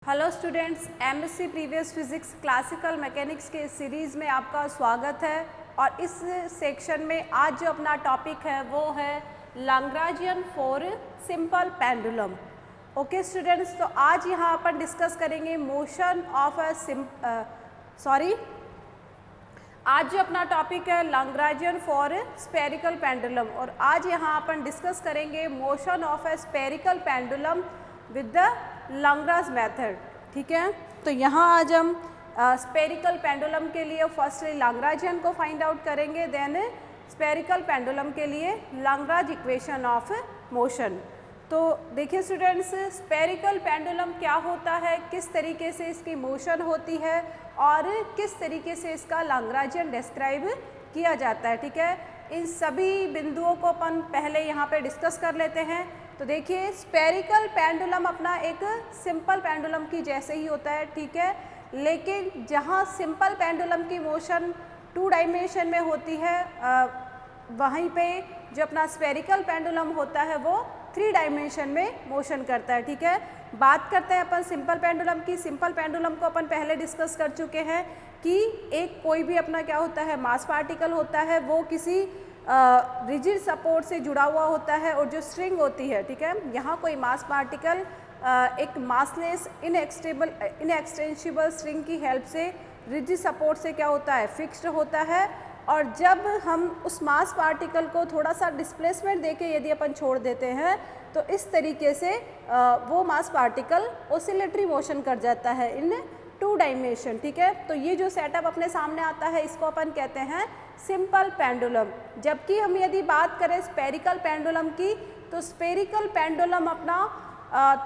Hello students, MSc previous physics classical mechanics के series में आपका स्वागत है। और इस सेक्शन में आज जो अपना टॉपिक है वो है Lagrangian for simple pendulum. Okay students, तो आज यहाँ अपन डिस्कस करेंगे मोशन ऑफ आज जो अपना टॉपिक है लाग्रांजियन फॉर स्फेरिकल पेंडुलम, और आज यहाँ अपन डिस्कस करेंगे motion of A spherical pendulum with the Lagrange method. ठीक है, तो यहाँ आज हम स्फेरिकल पेंडुलम के लिए फर्स्टली लाग्रांजियन को फाइंड आउट करेंगे, देन स्फेरिकल पेंडुलम के लिए लाग्रांज इक्वेशन ऑफ मोशन। तो देखिए स्टूडेंट्स, स्फेरिकल पेंडुलम क्या होता है, किस तरीके से इसकी मोशन होती है और किस तरीके से इसका लाग्रांजियन डिस्क्राइब किया जाता है। ठीक है, इन सभी बिंदुओं को अपन पहले यहाँ पे डिस्कस कर लेते हैं। तो देखिए, स्फेरिकल पेंडुलम अपना एक सिंपल पेंडुलम की जैसे ही होता है। ठीक है, लेकिन जहाँ सिंपल पेंडुलम की मोशन 2 डायमेंशन में होती है, वहीं पे जो अपना स्फेरिकल पेंडुलम होता है वो 3 डायमेंशन में मोशन करता है। ठीक है, बात करते हैं अपन सिंपल पेंडुलम की। सिंपल पेंडुलम को अपन पहले डिस्कस कर चुके हैं कि एक कोई भी अपना क्या होता है, मास पार्टिकल होता है, वो किसी रिजिड सपोर्ट से जुड़ा हुआ होता है, और जो स्ट्रिंग होती है, ठीक है, यहाँ कोई मास पार्टिकल एक मासलेस इनएक्सटेंसिबल स्ट्रिंग की हेल्प से रिजिड सपोर्ट से क्या होता है, फिक्स्ड होता है। और जब हम उस मास पार्टिकल को थोड़ा सा डिस्प्लेसमेंट देके यदि अपन छोड़ देते हैं तो इस तरीके से वो मास पार्टिकल ऑसिलेटरी मोशन कर जाता है इन 2 डायमेंशन। ठीक है, तो ये जो सेटअप अपने सामने आता है इसको अपन कहते हैं सिंपल पेंडुलम। जबकि हम यदि बात करें स्फेरिकल पेंडुलम की, तो स्फेरिकल पेंडुलम अपना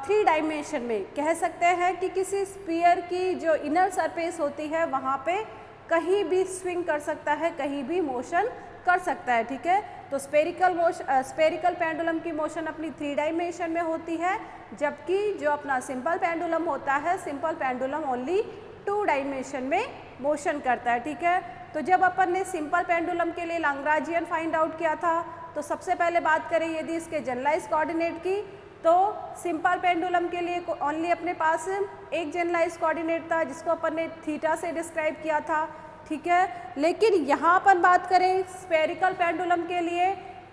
3 डायमेंशन में कह सकते हैं कि किसी स्फीयर की जो इनर सरफेस होती है वहाँ पे कहीं भी स्विंग कर सकता है, कहीं भी मोशन कर सकता है। ठीक है, तो स्फेरिकल पेंडुलम की मोशन अपनी 3 डायमेंशन में होती है, जबकि जो अपना सिंपल पेंडुलम होता है, सिंपल पेंडुलम ओनली 2 डायमेंशन में मोशन करता है। ठीक है, तो जब अपन ने सिंपल पेंडुलम के लिए लाग्रांजियन फाइंड आउट किया था, तो सबसे पहले बात करें यदि इसके जनरलाइज कोऑर्डिनेट की, तो सिंपल पेंडुलम के लिए ओनली अपने पास एक जनरलाइज कोऑर्डिनेट था जिसको अपन ने थीटा से डिस्क्राइब किया था। ठीक है, लेकिन यहाँ अपन बात करें स्फेरिकल पेंडुलम के लिए,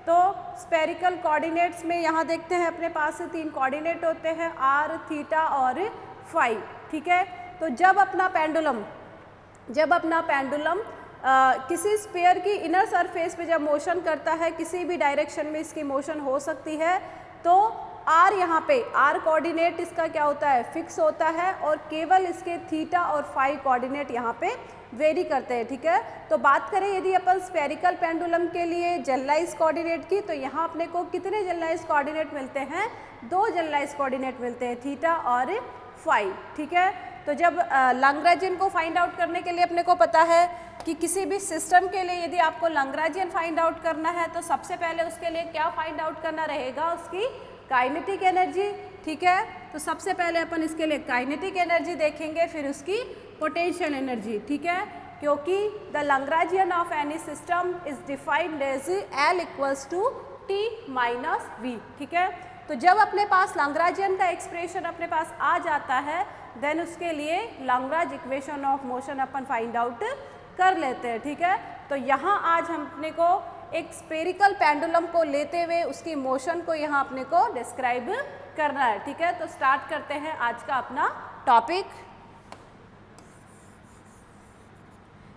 तो स्फेरिकल कोऑर्डिनेट्स में यहाँ देखते हैं अपने पास 3 कोऑर्डिनेट होते हैं, r, थीटा और फाई। ठीक है, तो जब अपना पेंडुलम किसी स्फीयर की इनर सरफेस पे जब मोशन करता है, किसी भी डायरेक्शन में इसकी मोशन हो सकती है, तो r यहाँ पे r कोऑर्डिनेट इसका क्या होता है, फिक्स होता है, और केवल इसके थीटा और फाई कोऑर्डिनेट यहाँ पे वेरी करते हैं। ठीक है, तो बात करें यदि अपन स्फेरिकल पेंडुलम के लिए जनरलाइज कोऑर्डिनेट की, तो यहाँ अपने को कितने जनरलाइज कोऑर्डिनेट मिलते हैं, 2 जनरलाइज कोऑर्डिनेट मिलते हैं, थीटा और फाई। ठीक है, तो जब लाग्रांजियन को फाइंड आउट करने के लिए अपने को पता है कि किसी भी सिस्टम के लिए यदि आपको लाग्रांजियन फाइंड आउट करना है, तो सबसे पहले उसके लिए क्या फाइंड आउट करना रहेगा, उसकी काइनेटिक एनर्जी। ठीक है, तो सबसे पहले अपन इसके लिए काइनेटिक एनर्जी देखेंगे, फिर उसकी पोटेंशियल एनर्जी। ठीक है, क्योंकि the Lagrangian of any system is defined as L equals to T minus V। ठीक है, तो जब अपने पास लाग्रांजियन का एक्सप्रेशन अपने पास आ जाता है, देन उसके लिए Lagrange equation of motion upon find out कर लेते हैं। ठीक है, तो यहाँ आज हम अपने को एक स्फेरिकल पेंडुलम को लेते हुए उसकी मोशन को यहाँ अपने को डिस्क्राइब करना है। ठीक है, तो स्टार्ट करते हैं आज का अपना टॉपिक।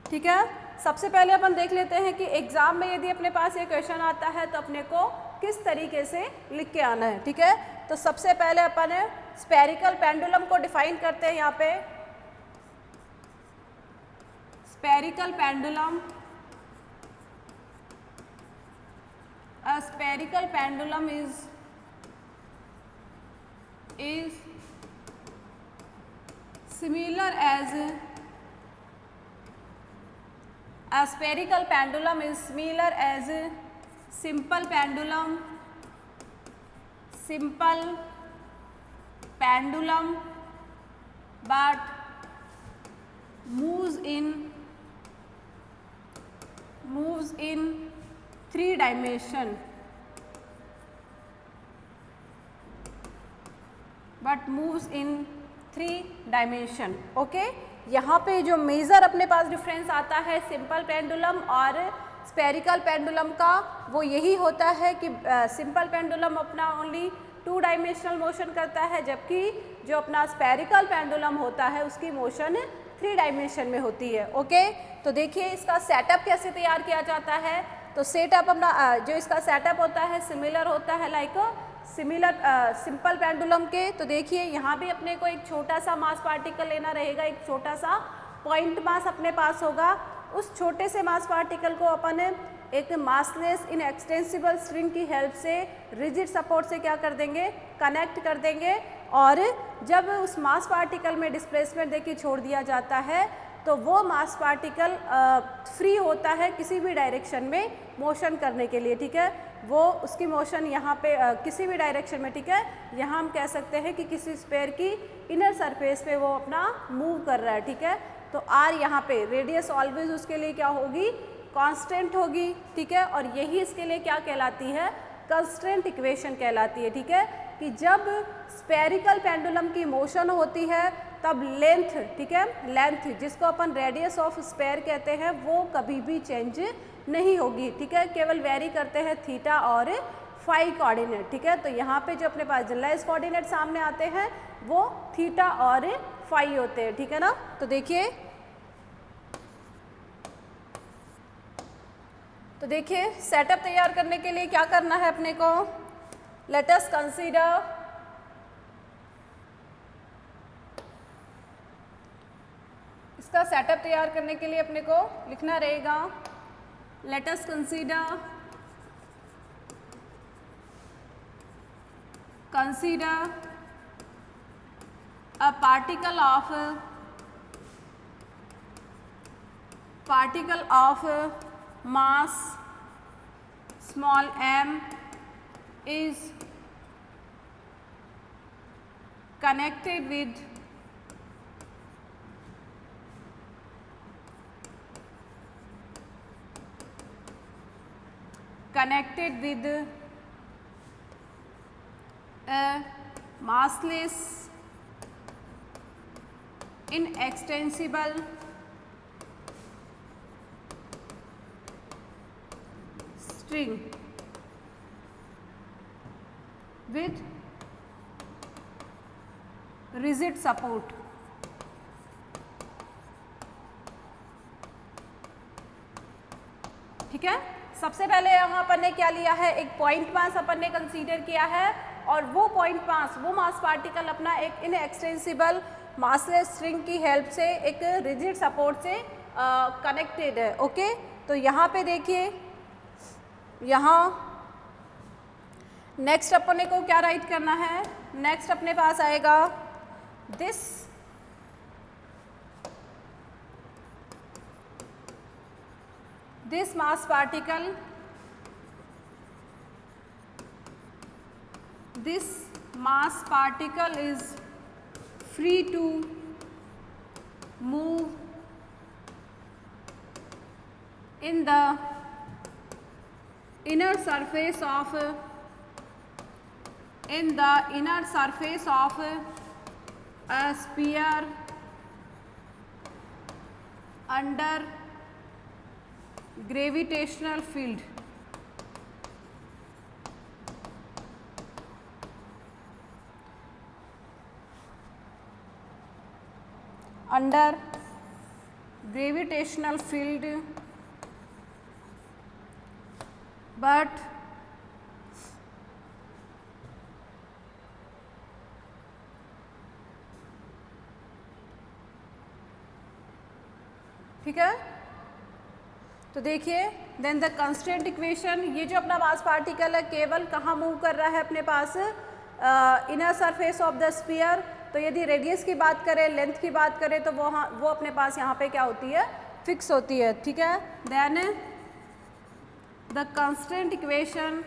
ठीक है, सबसे पहले अपन देख लेते हैं कि एग्जाम में यदि अपने पास ये क्वेश्चन आता है तो अपने को किस तरीके से लिख के आना है। ठीक है, तो सबसे पहले अपन स्फेरिकल पेंडुलम को डिफाइन करते हैं। यहाँ पे spherical pendulum, a spherical pendulum is similar as a spherical pendulum is similar as simple pendulum but moves in 3 dimension, but moves in 3 dimension. Okay, यहाँ पे जो मेजर अपने पास डिफरेंस आता है सिंपल पेंडुलम और स्पेरिकल पेंडुलम का, वो यही होता है कि सिंपल पेंडुलम अपना ओनली 2 डायमेंशनल मोशन करता है, जबकि जो अपना स्पेरिकल पेंडुलम होता है उसकी मोशन 3 डायमेंशन में होती है। ओके, तो देखिए इसका सेटअप कैसे तैयार किया जाता है। तो सेटअप अपना जो इसका सेटअप होता है सिमिलर होता है लाइक सिमिलर सिंपल पेंडुलम के। तो देखिए यहाँ भी अपने को एक छोटा सा मास पार्टिकल लेना रहेगा, एक छोटा सा पॉइंट मास अपने पास होगा। उस छोटे से मास पार्टिकल को अपन एक मासलेस इन एक्सटेंसिबल स्ट्रिंग की हेल्प से रिजिड सपोर्ट से क्या कर देंगे, कनेक्ट कर देंगे। और जब उस मास पार्टिकल में डिस्प्लेसमेंट देके छोड़ दिया जाता है तो वो मास पार्टिकल फ्री होता है किसी भी डायरेक्शन में मोशन करने के लिए। ठीक है, वो उसकी मोशन यहाँ पे किसी भी डायरेक्शन में, ठीक है, यहाँ हम कह सकते हैं कि किसी स्फीयर की इनर सरफेस पे वो अपना मूव कर रहा है। ठीक है, तो आर यहाँ पे रेडियस ऑलवेज उसके लिए क्या होगी, कांस्टेंट होगी। ठीक है, और यही इसके लिए क्या कहलाती है, कंस्ट्रेंट इक्वेशन कहलाती है। ठीक है, कि जब स्फेरिकल पेंडुलम की मोशन होती है तब लेंथ, ठीक है, लेंथ जिसको अपन रेडियस ऑफ स्फेयर कहते हैं वो कभी भी चेंज नहीं होगी। ठीक है, केवल वेरी करते हैं थीटा और फाई कोऑर्डिनेट। ठीक है, तो यहाँ पे जो अपने पास जनरलाइज कोऑर्डिनेट सामने आते हैं वो थीटा और फाई होते हैं। ठीक है ना, तो देखिए सेटअप तैयार करने के लिए क्या करना है अपने को, लेट अस कंसीडर इसका सेटअप तैयार करने के लिए अपने को लिखना रहेगा, let us consider a particle of mass small m is connected with a massless inextensible string with rigid support। ठीक है, सबसे पहले यहाँ अपन ने क्या लिया है, एक पॉइंट मास अपन ने कंसीडर किया है और वो पॉइंट मास, वो मास पार्टिकल अपना एक इनएक्सटेंसिबल मासलेस स्ट्रिंग की हेल्प से एक रिजिड सपोर्ट से कनेक्टेड है। ओके, तो यहाँ पे देखिए, यहाँ नेक्स्ट अपने को क्या राइट करना है, नेक्स्ट अपने पास आएगा this mass particle is free to move in the inner surface of a sphere under gravitational field। Under gravitational field, but ठीक है, तो देखिए देन द कंस्टेंट इक्वेशन, ये जो अपना मास पार्टिकल है केवल कहाँ मूव कर रहा है अपने पास, inner surface of the sphere. तो यदि रेडियस की बात करें, लेंथ की बात करें तो वो अपने पास यहाँ पे क्या होती है, फिक्स होती है। ठीक है, देन द कांस्टेंट इक्वेशन,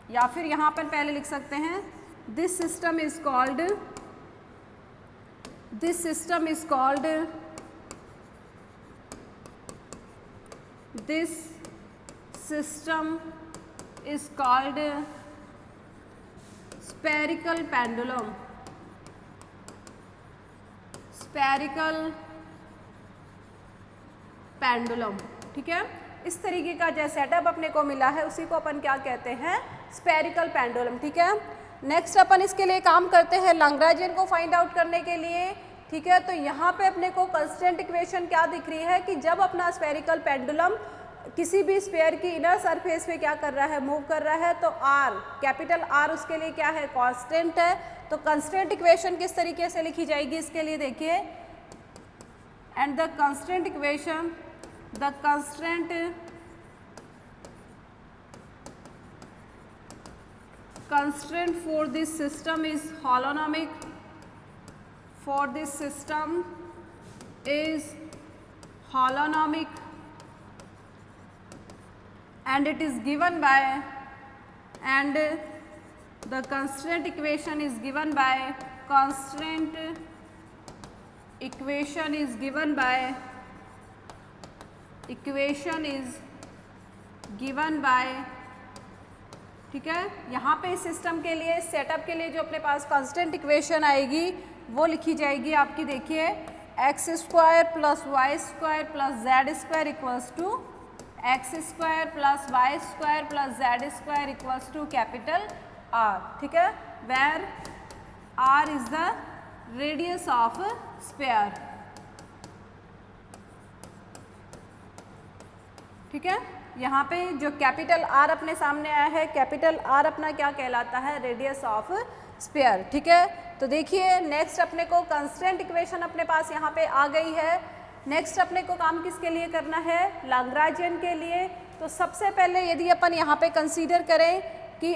या फिर यहाँ पर पहले लिख सकते हैं this system is called spherical pendulum, spherical pendulum, ठीक है। इस तरीके का जो सेटअप अपने को मिला है उसी को अपन क्या कहते हैं, स्पेरिकल पेंडुलम, ठीक है। नेक्स्ट अपन इसके लिए काम करते हैं लैग्रेंजियन को फाइंड आउट करने के लिए, ठीक है। तो यहाँ पे अपने को कंस्टेंट इक्वेशन क्या दिख रही है कि जब अपना स्पेरिकल पेंडुलम किसी भी स्फीयर की इनर सरफेस पे क्या कर रहा है, मूव कर रहा है, तो आर, कैपिटल आर उसके लिए क्या है, कांस्टेंट है। तो कंस्टेंट इक्वेशन किस तरीके से लिखी जाएगी इसके लिए देखिए, and the constant equation, the constraint for this system is holonomic, for this system is holonomic, and it is given by, and the constraint equation is given by, constraint equation is given by, equation is given by, ठीक है। यहाँ पे इस system के लिए, setup के लिए जो अपने पास कांस्टेंट इक्वेशन आएगी वो लिखी जाएगी आपकी, देखिए x square plus y square plus z square equals to x square plus y square plus z square equals to capital R, ठीक है, where R is the radius of sphere, ठीक है। यहाँ पे जो कैपिटल आर अपने सामने आया है, कैपिटल आर अपना क्या कहलाता है, रेडियस ऑफ स्फीयर, ठीक है। तो देखिए नेक्स्ट अपने को कंस्टेंट इक्वेशन अपने पास यहाँ पे आ गई है। नेक्स्ट अपने को काम किसके लिए करना है, लैग्रेंजियन के लिए। तो सबसे पहले यदि अपन यहाँ पे कंसीडर करें कि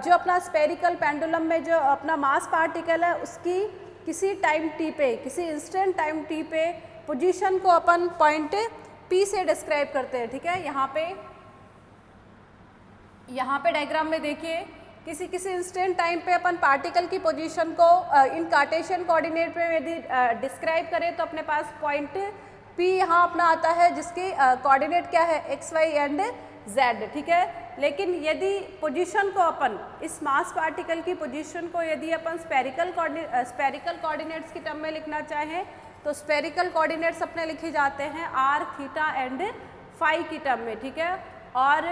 जो अपना स्पेरिकल पेंडुलम में जो अपना मास पार्टिकल है उसकी किसी टाइम टी पे, किसी इंस्टेंट टाइम टी पे पोजीशन को अपन पॉइंट P से डिस्क्राइब करते हैं, ठीक है। यहाँ पे डायग्राम में देखिए किसी इंस्टेंट टाइम पे अपन पार्टिकल की पोजीशन को इन कार्टेशियन कोऑर्डिनेट में यदि डिस्क्राइब करें तो अपने पास पॉइंट P यहाँ अपना आता है जिसकी कोऑर्डिनेट क्या है, एक्स वाई एंड जेड, ठीक है। लेकिन यदि पोजीशन को अपन, इस मास पार्टिकल की पोजीशन को यदि अपन स्पेरिकल कोऑर्डिनेट्स की टर्म में लिखना चाहें तो स्पेरिकल कोऑर्डिनेट्स अपने लिखे जाते हैं आर, थीटा एंड फाई की टर्म में, ठीक है। और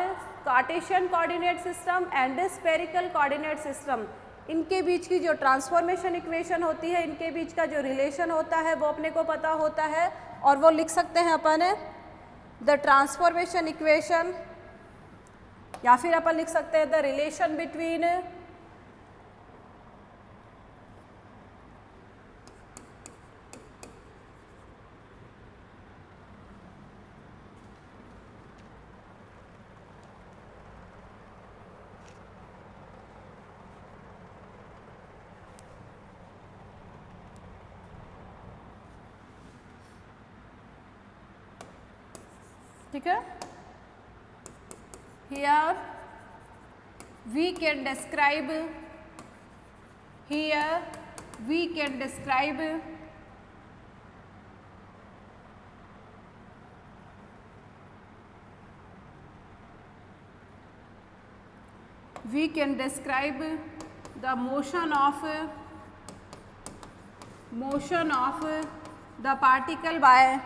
Cartesian coordinate system and spherical coordinate system, इनके बीच की जो ट्रांसफॉर्मेशन इक्वेशन होती है, इनके बीच का जो रिलेशन होता है वो अपने को पता होता है और वो लिख सकते हैं अपन द ट्रांसफॉर्मेशन इक्वेशन, या फिर अपन लिख सकते हैं द रिलेशन बिटवीन ठीक है। Here we can describe, here we can describe we can describe the motion of the particle by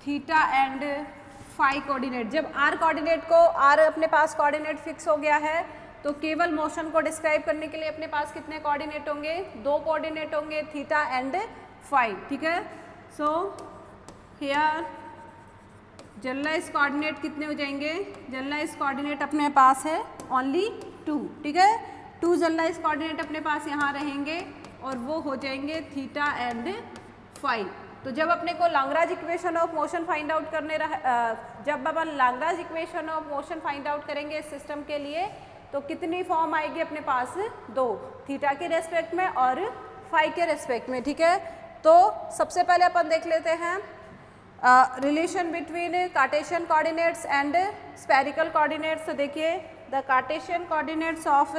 theta and phi coordinate. जब आर कोऑर्डिनेट को, आर अपने पास कोऑर्डिनेट फिक्स हो गया है तो केवल मोशन को डिस्क्राइब करने के लिए अपने पास कितने कोऑर्डिनेट होंगे, दो कोऑर्डिनेट होंगे, थीटा एंड फाई, ठीक है। सो हियर जनरलाइज कोऑर्डिनेट कितने हो जाएंगे, जनरलाइज कोऑर्डिनेट अपने पास है ओनली 2, ठीक है। 2 जनरलाइज कोऑर्डिनेट अपने पास यहाँ रहेंगे और वो हो जाएंगे थीटा एंड फाई। तो जब अपने को Lagrange equation of motion find out करने जब अपन Lagrange equation of motion find out करेंगे इस सिस्टम के लिए तो कितनी फॉर्म आएगी अपने पास, 2, थीटा के रेस्पेक्ट में और फाई के रेस्पेक्ट में, ठीक है। तो सबसे पहले अपन देख लेते हैं relation between Cartesian coordinates and spherical coordinates. तो देखिए the Cartesian coordinates of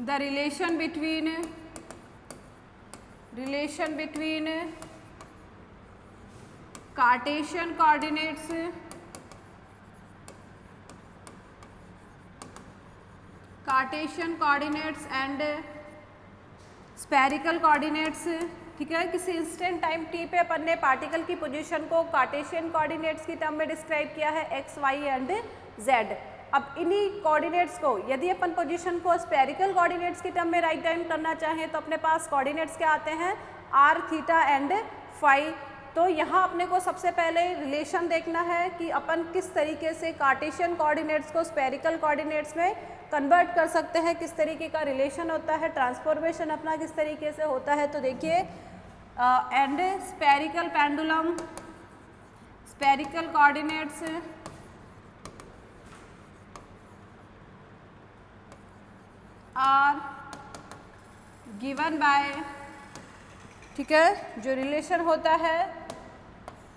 the relation between Cartesian coordinates, Cartesian coordinates and spherical coordinates. ठीक है, किसी इंस्टेंट टाइम टी पे अपन ने पार्टिकल की पोजीशन को कार्टेशियन कोऑर्डिनेट्स की टर्म में डिस्क्राइब किया है, एक्स, वाई एंड जेड। अब इन्हीं कोऑर्डिनेट्स को यदि अपन पोजीशन को स्फेरिकल कोऑर्डिनेट्स की टर्म में राइट डाउन करना चाहें तो अपने पास कोऑर्डिनेट्स क्या आते हैं, आर, थीटा एंड फाई। तो यहाँ अपने को सबसे पहले रिलेशन देखना है कि अपन किस तरीके से कार्टेशियन कोऑर्डिनेट्स को स्फेरिकल कोऑर्डिनेट्स में कन्वर्ट कर सकते हैं, किस तरीके का रिलेशन होता है, ट्रांसफॉर्मेशन अपना किस तरीके से होता है। तो देखिए, and spherical pendulum, spherical coordinates are given by, ठीक है, जो रिलेशन होता है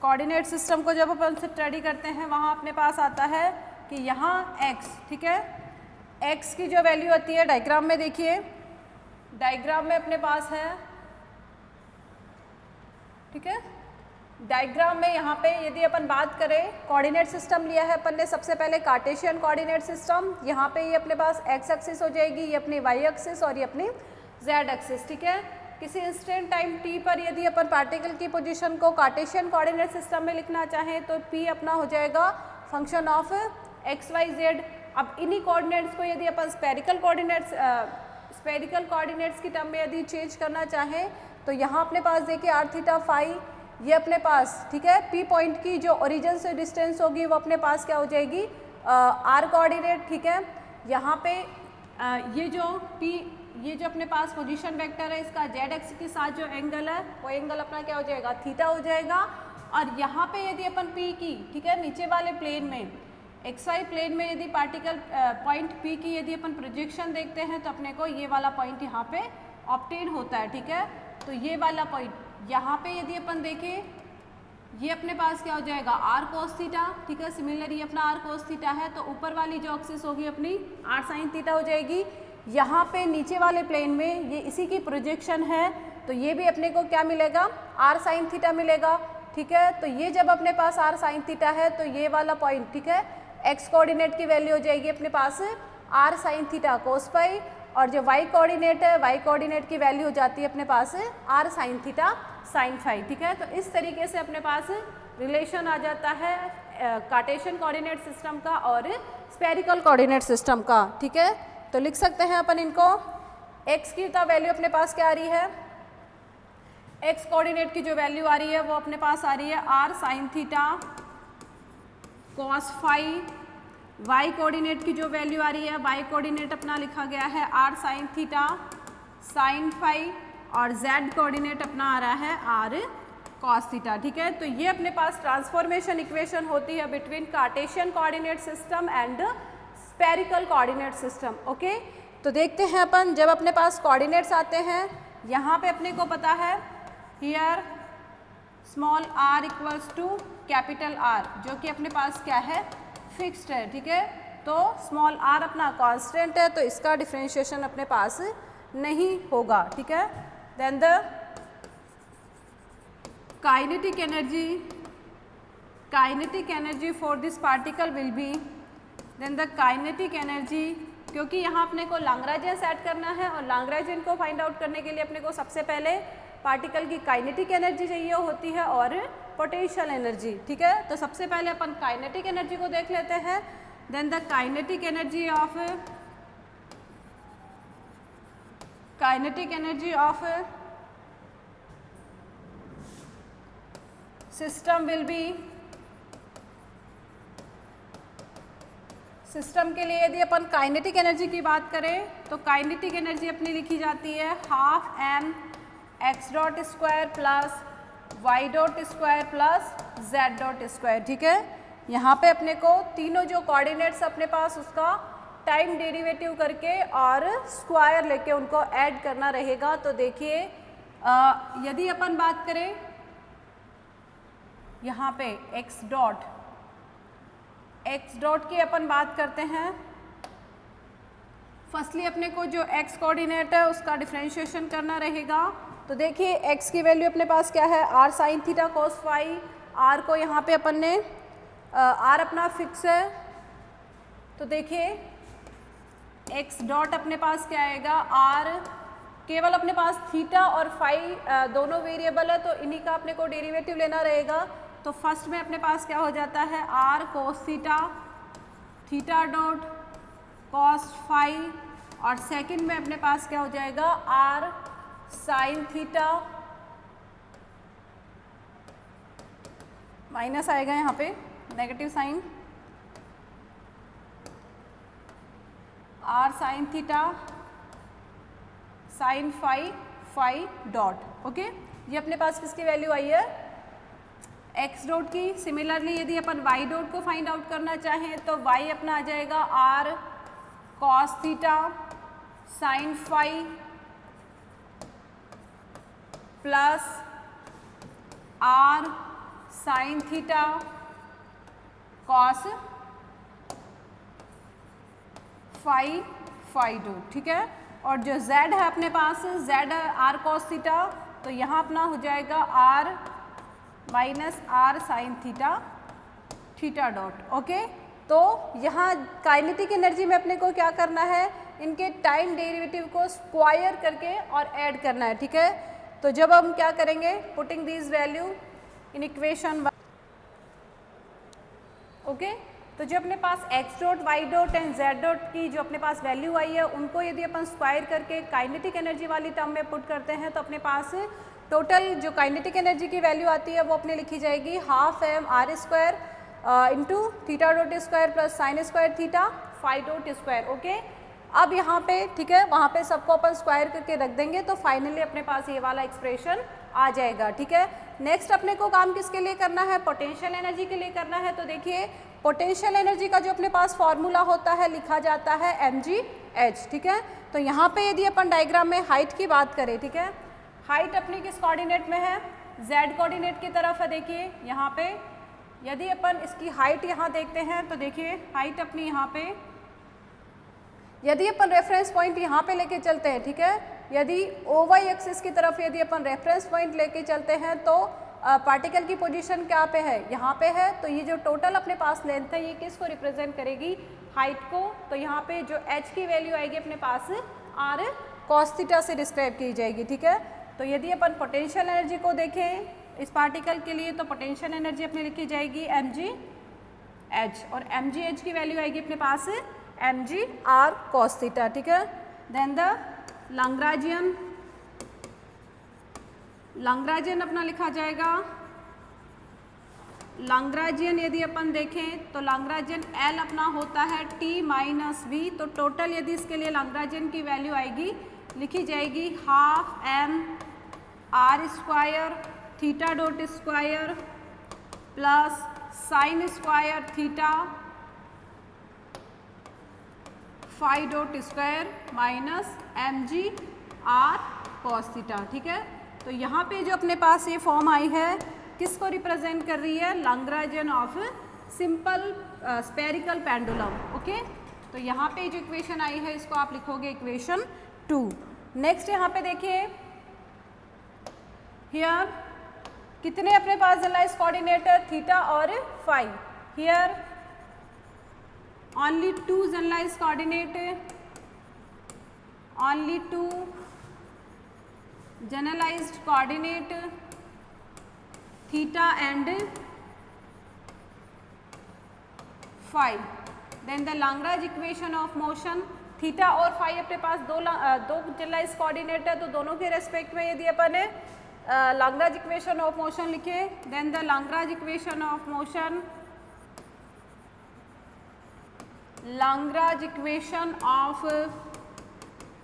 कोऑर्डिनेट सिस्टम को जब अपन स्टडी करते हैं वहाँ अपने पास आता है कि यहाँ x, ठीक है, x की जो वैल्यू आती है डायग्राम में, देखिए डायग्राम में अपने पास है, ठीक है, डायग्राम में यहाँ पे यदि अपन बात करें कोऑर्डिनेट सिस्टम लिया है अपन ने सबसे पहले कार्टेशियन कोऑर्डिनेट सिस्टम। यहाँ पे ये अपने पास x एक्सिस हो जाएगी, ये अपनी y एक्सिस और ये अपनी z एक्सिस। ठीक है, किसी इंस्टेंट टाइम t पर यदि अपन पार्टिकल की पोजीशन को कार्टेशियन कोऑर्डिनेट सिस्टम में लिखना चाहें तो p अपना हो जाएगा function of x, y, z। अब इन्हीं कोऑर्डिनेट्स को यदि अपन स्फेरिकल कोऑर्डिनेट्स की टर्म में यदि चेंज करना चाहें तो यहाँ अपने पास देखिए r, थीटा, फाई, ये अपने पास, ठीक है, p पॉइंट की जो ओरिजिन से डिस्टेंस होगी वो अपने पास क्या हो जाएगी, r कोऑर्डिनेट। ठीक है, यहाँ पे ये जो p, ये जो अपने पास पोजीशन वेक्टर है इसका z एक्सिस के साथ जो एंगल है वो एंगल अपना क्या हो जाएगा, थीटा हो जाएगा। और यहाँ पे यदि अपन p की, ठीक है, नीचे वाले प्लेन में xy प्लेन में यदि पार्टिकल पॉइंट p की यदि अपन प्रोजेक्शन देखते हैं तो अपने को ये वाला पॉइंट यहाँ पे ऑब्टेन होता है। ठीक है, तो ये वाला पॉइंट यहाँ पे यदि अपन देखें ये अपने पास क्या हो जाएगा, r cos थीटा। ठीक है, सिमिलरली अपना r cos थीटा है तो ऊपर वाली जो एक्सिस होगी अपनी r sin थीटा हो जाएगी। यहाँ पे नीचे वाले प्लेन में ये इसी की प्रोजेक्शन है तो ये भी अपने को क्या मिलेगा, r sin थीटा मिलेगा। ठीक है, तो ये जब अपने पास r sin थीटा है तो ये वाला पॉइंट, ठीक है, x कोऑर्डिनेट की वैल्यू हो जाएगी अपने पास r sin theta cos phi, और जो y कोऑर्डिनेट है y कोऑर्डिनेट की वैल्यू हो जाती है अपने पास r sin theta sin phi. ठीक है, तो इस तरीके से अपने पास रिलेशन आ जाता है कार्टेशियन कोऑर्डिनेट सिस्टम का और स्फेरिकल कोऑर्डिनेट सिस्टम का। ठीक है, तो लिख सकते हैं अपन इनको, x की तो वैल्यू अपने पास क्या आ रही है, x कोऑर्डिनेट की जो वैल्यू आ रही है वो अपने पास आ रही है r sin theta cos phi. y coordinate की जो वैल्यू आ रही है, y कोऑर्डिनेट अपना लिखा गया है r sin theta sin phi, और z कोऑर्डिनेट अपना आ रहा है r cos थीटा। ठीक है, तो ये अपने पास ट्रांसफॉर्मेशन इक्वेशन होती है between Cartesian coordinate system and spherical coordinate system. Okay, तो देखते हैं अपन जब अपने पास कोऑर्डिनेट्स आते हैं, यहाँ पे अपने को पता है here small r equals to capital R, जो कि अपने पास क्या है, फिक्स्ड है। ठीक है, तो स्मॉल r अपना कांस्टेंट है तो इसका डिफरेंशिएशन अपने पास नहीं होगा। ठीक है, then the kinetic energy for this particle will be, then the kinetic energy, क्योंकि यहाँ अपने को लैग्रेंजियन सेट करना है और लैग्रेंजियन को फाइंड आउट करने के लिए अपने को सबसे पहले पार्टिकल की काइनेटिक एनर्जी चाहिए होती है और पोटेंशियल एनर्जी। ठीक है, तो सबसे पहले अपन काइनेटिक एनर्जी को देख लेते हैं। Then the kinetic energy of system will be, system के लिए यदि अपन काइनेटिक एनर्जी की बात करें तो काइनेटिक एनर्जी अपनी लिखी जाती है half m x dot square plus y dot square plus z dot square. ठीक है, यहाँ पे अपने को तीनों जो कोऑर्डिनेट्स अपने पास उसका टाइम डेरिवेटिव करके और स्क्वायर लेके उनको ऐड करना रहेगा। तो देखिए यदि अपन बात करें यहाँ पे x डॉट की अपन बात करते हैं, फर्स्टली अपने को जो x कोऑर्डिनेट है उसका डिफरेंशिएशन करना रहेगा। तो देखिए x की वैल्यू अपने पास क्या है, r sin theta cos phi, R को यहाँ पे अपन ने आर अपना फिक्स है, तो देखिए एक्स डॉट अपने पास क्या आएगा, आर केवल अपने पास थीटा और फाई दोनों वेरिएबल है, तो इन्हीं का अपने को डेरिवेटिव लेना रहेगा। तो फर्स्ट में अपने पास क्या हो जाता है, R cos theta, theta dot cos phi, और सेकंड में अपने पास क्या हो जाएगा, आर साइन थीटा, माइनस आएगा यहाँ पे negative sign, R sine theta sine phi phi dot. Okay, ये अपने पास किसकी वैल्यू आई है, एक्स डॉट की। सिमिलरली यदि अपन वाई डॉट को फाइंड आउट करना चाहें तो वाई अपना आ जाएगा R cos theta sine phi plus R sine theta cos phi phi dot. ठीक है, और जो z है अपने पास, z आर कॉस थीटा, तो यहाँ अपना हो जाएगा r minus R sine theta theta dot. Okay, तो यहाँ काइनेटिक एनर्जी में अपने को क्या करना है, इनके टाइम डेरिवेटिव को स्क्वायर करके और ऐड करना है। ठीक है, तो जब हम क्या करेंगे, putting this value in equation, okay, तो जो अपने पास x dot y dot and z dot की जो अपने पास वैल्यू आई है, उनको यदि अपन स्क्वायर करके काइनेटिक एनर्जी वाली टर्म में पुट करते हैं तो अपने पास टोटल जो काइनेटिक एनर्जी की वैल्यू आती है वो अपने लिखी जाएगी half m R square into theta dot square plus sine square theta phi dot square. Okay, अब यहाँ पे ठीक है, वहाँ पे सबको अपन स्क्वायर करके रख देंगे तो फाइनली अपने पास ये वाला एक्सप्रेशन आ जाएगा। ठीक है, नेक्स्ट अपने को काम किसके लिए करना है, पोटेंशियल एनर्जी के लिए करना है। तो देखिए पोटेंशियल एनर्जी का जो अपने पास फॉर्मूला होता है लिखा जाता है mgh। ठीक है, तो यहाँ पे यदि अपन डायग्राम में हाइट की बात करें, ठीक है, हाइट अपनी किस कोऑर्डिनेट में है, z कोऑर्डिनेट की तरफ है। देखिए यहाँ पे यदि अपन इसकी हाइट यहाँ देखते हैं तो देखिए हाइट अपनी यहाँ पे, यदि अपन रेफरेंस पॉइंट यहाँ पे लेके चलते हैं, ठीक है, यदि OY एक्सिस की तरफ यदि अपन रेफरेंस पॉइंट लेके चलते हैं तो पार्टिकल की पोजीशन क्या पे है, यहाँ पे है। तो ये जो टोटल अपने पास लेंथ है ये किसको रिप्रेजेंट करेगी, हाइट को। तो यहाँ पे जो h की वैल्यू आएगी अपने पास r cos थीटा से डिस्क्राइब की जाएगी। ठीक है, तो यदि अपन पोटेंशियल एनर्जी को देखें इस पार्टिकल के लिए तो पोटेंशियल एनर्जी अपने लिखी जाएगी mgh, और mgh की वैल्यू आएगी अपने पास mg r cos थीटा। ठीक है, देन द लैग्रांजियन अपना लिखा जाएगा, लैग्रांजियन यदि अपन देखें तो लैग्रांजियन L अपना होता है t माइनस v। तो टोटल यदि इसके लिए लैग्रांजियन की वैल्यू आएगी लिखी जाएगी half m r square theta dot square plus sine square theta phi dot square minus mg r cos theta. ठीक है, तो यहाँ पे जो अपने पास ये फॉर्म आई है किसको रिप्रेजेंट कर रही है, Lagrangian of simple spherical pendulum. Okay, तो यहाँ पे जो इक्वेशन आई है इसको आप लिखोगे इक्वेशन 2। नेक्स्ट यहाँ पे देखिए हियर कितने अपने पास जनरलाइज्ड कोऑर्डिनेट है, थीटा और phi. Here only 2 generalized coordinate, only 2 generalized coordinate theta and phi। then the Lagrange equation of motion, theta और फाई अपने पास दो जनरलाइज्ड कोऑर्डिनेट है, तो दोनों के रेस्पेक्ट में यदि अपन Lagrange equation of motion लिखे, then the Lagrange equation of motion, Lagrange equation of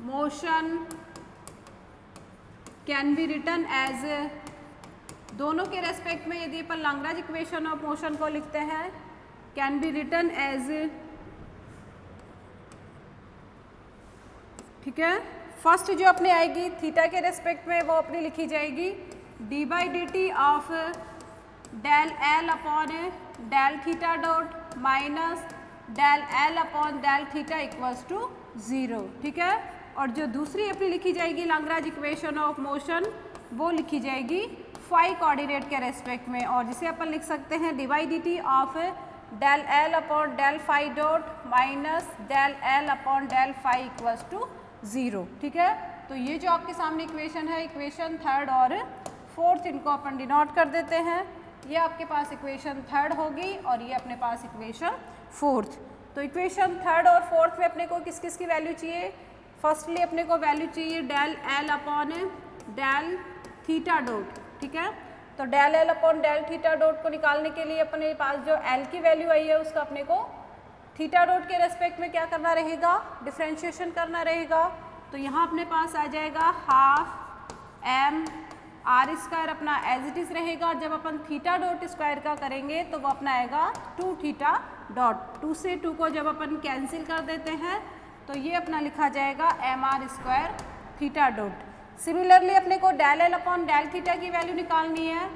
motion can be written as, दोनों के रेस्पेक्ट में यदि अपन Lagrange equation of motion को लिखते हैं can be written as, ठीक है, फर्स्ट जो अपने आएगी थीटा के रेस्पेक्ट में वो अपनी लिखी जाएगी D by D T of del L upon del theta dot minus del L upon del theta equals to 0। ठीक है, और जो दूसरी अपनी लिखी जाएगी Lagrange इक्वेशन ऑफ मोशन वो लिखी जाएगी फाई कोऑर्डिनेट के रेस्पेक्ट में, और जिसे अपन लिख सकते हैं dy/dt of del L upon del phi dot minus del L upon del phi equals to 0। ठीक है, तो ये जो आपके सामने इक्वेशन है, इक्वेशन थर्ड और फोर्थ, इनको अपन डिनोट कर देते हैं। ये आपके पास इक्वेशन थर्ड होगी और ये अपने पास इक्वेशन फोर्थ। तो इक्वेशन थर्ड और फोर्थ में अपने को किस किस की वैल्यू चाहिए? फर्स्टली अपने को वैल्यू चाहिए del L upon del theta dot. ठीक है, तो del L upon del theta dot को निकालने के लिए अपने पास जो एल की वैल्यू आई है उसका अपने को थीटा डॉट के रेस्पेक्ट में क्या करना रहेगा? डिफ्रेंशिएशन करना रहेगा। तो यहाँ अपने पास आ जाएगा हाफ एम आर स्क्वायर अपना एज इट इज़ रहेगा, और जब अपन थीटा डॉट स्क्वायर का करेंगे तो वो अपना आएगा 2 थीटा डॉट। 2 से 2 को जब अपन कैंसिल कर देते हैं तो ये अपना लिखा जाएगा m R square theta dot. Similarly अपने को del L upon del theta की वैल्यू निकालनी है,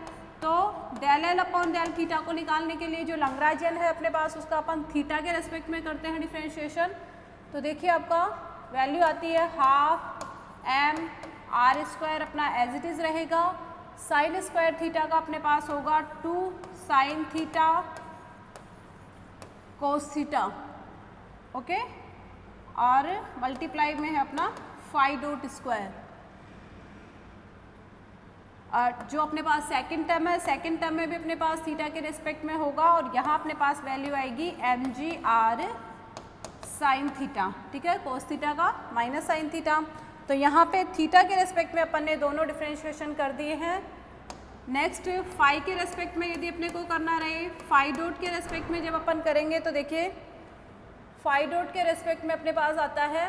तो del L upon del theta को निकालने के लिए जो लैग्रेंजियन है अपने पास उसका अपन थीटा के रेस्पेक्ट में करते हैं डिफ्रेंशिएशन। तो देखिए आपका वैल्यू आती है हाफ एम आर स्क्वायर अपना एज इट इज़ रहेगा, साइन स्क्वायर थीटा का अपने पास होगा 2 sine theta cos theta. Okay, और मल्टीप्लाई में है अपना फाई डॉट स्क्वायर। जो अपने पास सेकंड टर्म है, सेकंड टर्म में भी अपने पास थीटा के रिस्पेक्ट में होगा, और यहाँ अपने पास वैल्यू आएगी m g R sine theta. ठीक है, कोस थीटा का माइनस साइन थीटा। तो यहाँ पे थीटा के रेस्पेक्ट में अपन ने दोनों डिफ्रेंशिएशन कर दिए हैं। नेक्स्ट फाई के रेस्पेक्ट में यदि अपने को करना रहे, फाई डॉट के रेस्पेक्ट में जब अपन करेंगे तो देखिए फाई डॉट के रेस्पेक्ट में अपने पास आता है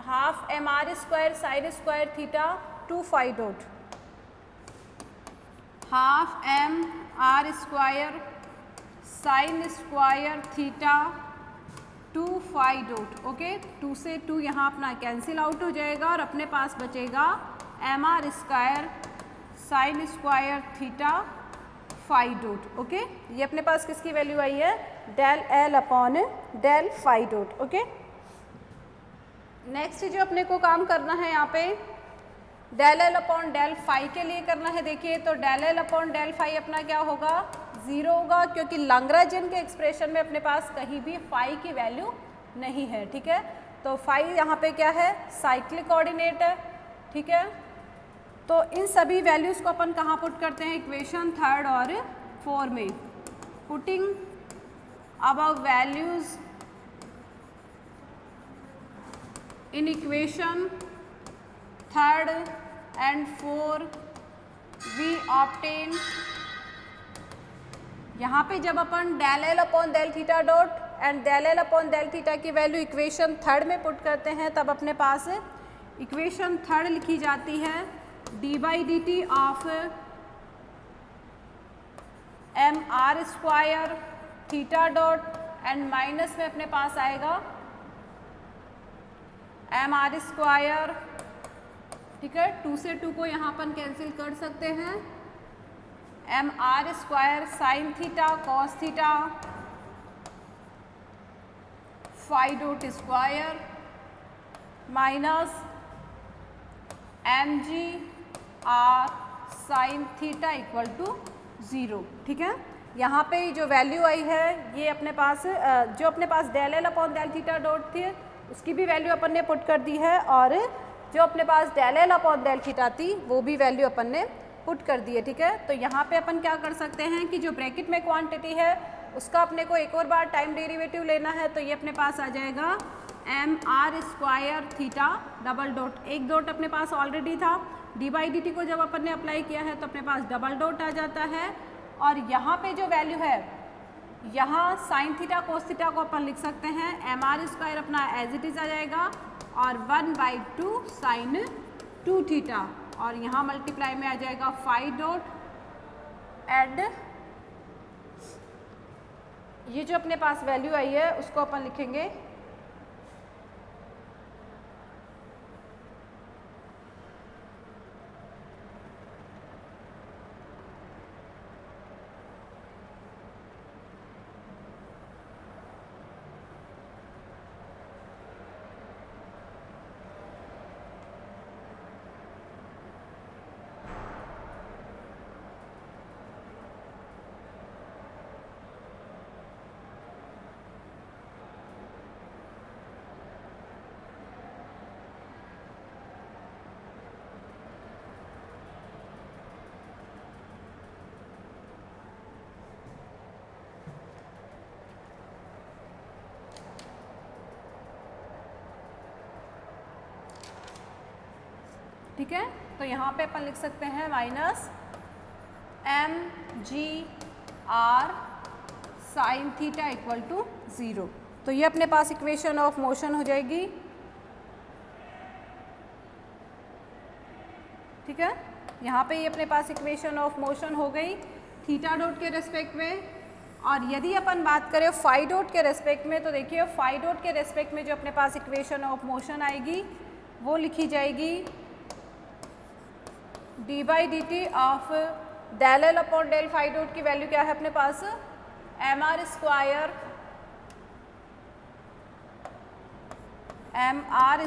half m R square sine square theta 2 phi dot, half m R square sine square theta 2 phi dot. Okay, 2 से 2 यहाँ अपना कैंसिल आउट हो जाएगा और अपने पास बचेगा m R square sine square theta phi dot. Okay, ये अपने पास किसकी वैल्यू आई है? Del L upon del phi dot. Okay, next जो अपने को काम करना है यहाँ पे del L upon del phi के लिए करना है। देखिए तो del L upon del phi अपना क्या होगा? 0 होगा, क्योंकि लैग्रेंजियन के एक्सप्रेशन में अपने पास कहीं भी फाई की वैल्यू नहीं है। ठीक है, तो फाई यहाँ पे क्या है? साइक्लिक कोऑर्डिनेट है। ठीक है, तो इन सभी वैल्यूज़ को अपन कहाँ पुट करते हैं? इक्वेशन थर्ड और 4 में। Putting above values in equation third and 4 we obtain. यहाँ पे जब अपन del L upon del theta dot and del L upon del theta की वैल्यू इक्वेशन थर्ड में पुट करते हैं, तब अपने पास इक्वेशन थर्ड लिखी जाती है dy/dt of m R square theta dot and minus में अपने पास आएगा एम आर स्क्वायर। ठीक है, 2 से 2 को यहाँ अपन कैंसिल कर सकते हैं, m R square sine theta cos theta phi dot square minus m g R sine theta equal to 0। ठीक है, यहाँ पे जो वैल्यू आई है ये अपने पास जो अपने पास del L upon del theta dot थी उसकी भी वैल्यू अपन ने पुट कर दी है, और जो अपने पास del L upon del theta थी वो भी वैल्यू अपन ने पुट कर दी है। ठीक है, तो यहाँ पे अपन क्या कर सकते हैं कि जो ब्रैकेट में क्वांटिटी है उसका अपने को एक और बार टाइम डेरिवेटिव लेना है, तो ये अपने पास आ जाएगा m R square theta double dot. एक डॉट अपने पास ऑलरेडी था, dy/dt को जब अपन ने अप्लाई किया है तो अपने पास डबल डॉट आ जाता है, और यहाँ पे जो वैल्यू है यहाँ साइन थीटा कोस थीटा को अपन लिख सकते हैं एम आर स्क्वायर अपना एज इट इज़ आ जाएगा, और 1/2 साइन 2 थीटा, और यहाँ मल्टीप्लाई में आ जाएगा फाई डॉट एंड ये जो अपने पास वैल्यू आई है उसको अपन लिखेंगे ठीक है। तो यहाँ पे अपन लिख सकते हैं minus mgr sine theta equal to 0। तो ये अपने पास इक्वेशन ऑफ मोशन हो जाएगी, ठीक है। यहाँ पे ये अपने पास इक्वेशन ऑफ मोशन हो गई थीटा डॉट के रेस्पेक्ट में। और यदि अपन बात करें फाई डॉट के रेस्पेक्ट में, तो देखिए फाई डॉट के रेस्पेक्ट में जो अपने पास इक्वेशन ऑफ मोशन आएगी वो लिखी जाएगी D by D T of del L upon del phi dot की वैल्यू क्या है अपने पास M R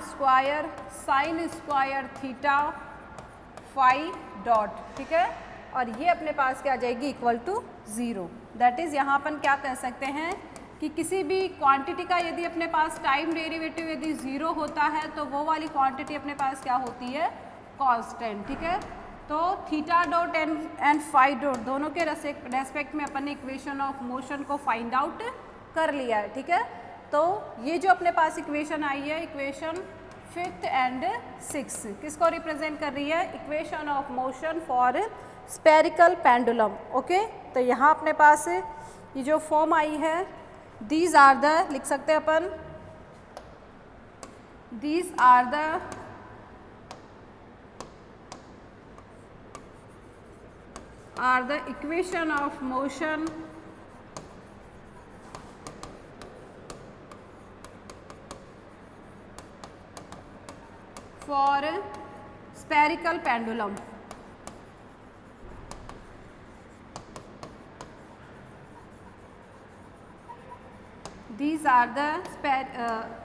square sine square theta phi dot, ठीक है। और ये अपने पास क्या आ जाएगी इक्वल टू 0। दैट इज़ यहाँ अपन क्या कह सकते हैं कि किसी भी क्वांटिटी का यदि अपने पास टाइम डेरिवेटिव यदि 0 होता है तो वो वाली क्वांटिटी अपने पास क्या होती है कांस्टेंट, ठीक है। तो theta dot and phi dot दोनों के रेस्पेक्ट में अपन ने इक्वेशन ऑफ मोशन को फाइंड आउट कर लिया है, ठीक है। तो ये जो अपने पास इक्वेशन आई है इक्वेशन 5th एंड 6 किसको रिप्रेजेंट कर रही है equation of motion for spherical pendulum, okay. तो यहाँ अपने पास ये जो फॉर्म आई है दीज आर द लिख सकते हैं अपन these are the equation of motion for spherical pendulum। These are the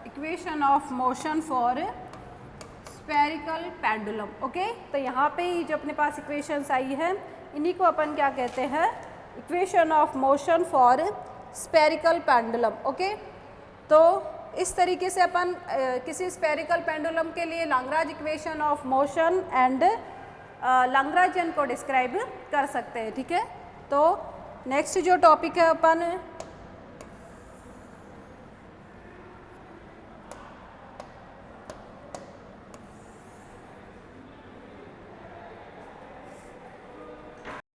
equation of motion for spherical pendulum, okay. तो यहाँ पे ही जो अपने पास इक्वेशंस आई है इन्हीं को अपन क्या कहते हैं equation of motion for spherical pendulum, okay. तो इस तरीके से अपन किसी स्पेरिकल पेंडुलम के लिए Lagrange equation of motion and Lagrangian को डिस्क्राइब कर सकते हैं, ठीक है। तो नेक्स्ट जो टॉपिक है अपन